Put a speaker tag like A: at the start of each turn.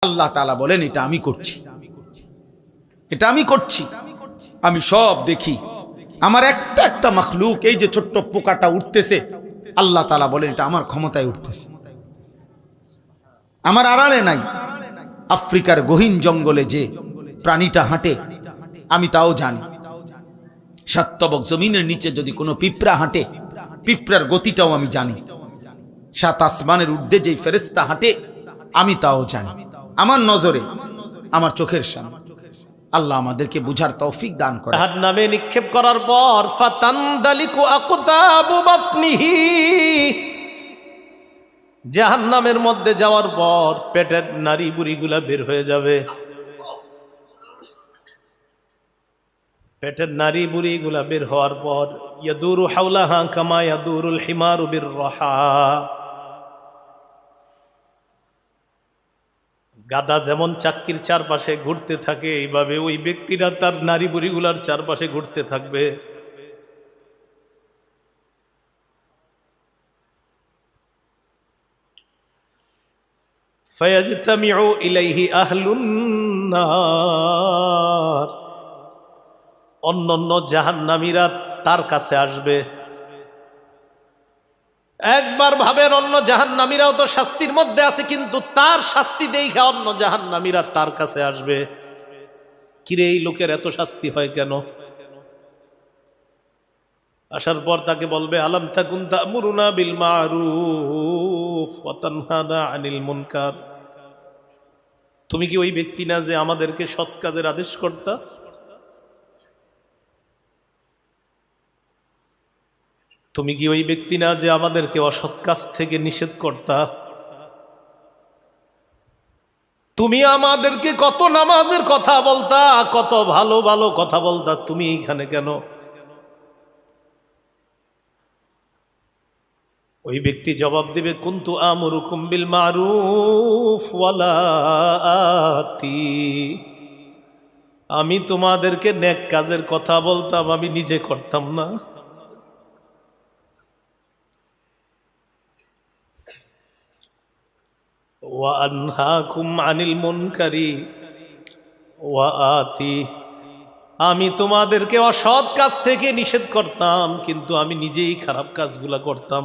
A: আল্লাহ তাআলা বলেন এটা আমি করছি, এটা আমি করছি, আমি সব দেখি। আমার একটা একটা মাখলুক, এই যে ছোট্ট পোকাটা উঠতেছে, আল্লাহ তাআলা বলেন এটা আমার ক্ষমতায় উঠতেছে, আমার আড়ালে নাই। আফ্রিকার গহীন জঙ্গলে যে প্রাণীটা হাঁটে আমি তাও জানি। সাতবক জমিনের নিচে যদি কোনো পিঁপড়া হাঁটে, পিঁপড়ার গতিটাও আমি জানি। সাত আসমানের ঊর্ধ্বে যেই ফেরেশতা হাঁটে আমি তাও জানি। আমার নজরে, আমার চোখের সামনে। আল্লাহ আমাদেরকে বুঝার তৌফিক দান করে।
B: জাহান্নামে নিক্ষেপ করার পর ফাতানদালিকু আকতাবু বাতনিহি, জাহান্নামের মধ্যে যাওয়ার পর পেটের নারী বুড়িগুলা বের হয়ে যাবে। পেটের নারী বুড়িগুলা বের হওয়ার পর ইয়াদুরু হাওলাহা কামা ইয়াদুরুল হিমারু বিররাহা, গাধা যেমন চাক্কির চারপাশে ঘুরতে থাকে এইভাবে ওই ব্যক্তিরা তার নারী বুড়িগুলার চারপাশে ঘুরতে থাকবে। ফায়াজতামিউ ইলাইহি আহলুন নার, অন্যান্য জাহান্নামীরা তার কাছে আসবে। একবার ভাবেন, অন্য জাহান্নামীরাও তো শাস্তির মধ্যে আছে, কিন্তু তার শাস্তি দেখে অন্য জাহান্নামীরা তার কাছে আসবে। কিরে, এই লোকের এত শাস্তি হয় কেন? আসার পর তাকে বলবে, আলাম তাকুন তা'মুরুনা বিল মা'রুফ ওয়া তানহানা আনিল মুনকার, তুমি কি ওই ব্যক্তি না যে আমাদেরকে সৎ কাজের আদেশ করতা? তুমি কি ওই ব্যক্তি না যে আমাদেরকে অসৎ কাজ থেকে নিষেধ করতা? তুমি আমাদেরকে কত নামাজের কথা বলতা, কত ভালো ভালো কথা বলতা, তুমি এইখানে কেন? ওই ব্যক্তি জবাব দিবে, কুনতু আমুরুকুম বিল মারুফ ওয়ালা আতি, আমি তোমাদেরকে নেক কাজের কথা বলতাম, আমি নিজে করতাম না। ওয়া আনহাকুম আনিল মুনকারি ওয়া আতি, আমি তোমাদেরকে অসৎ কাজ থেকে নিষেধ করতাম, কিন্তু আমি নিজেই খারাপ কাজগুলা করতাম।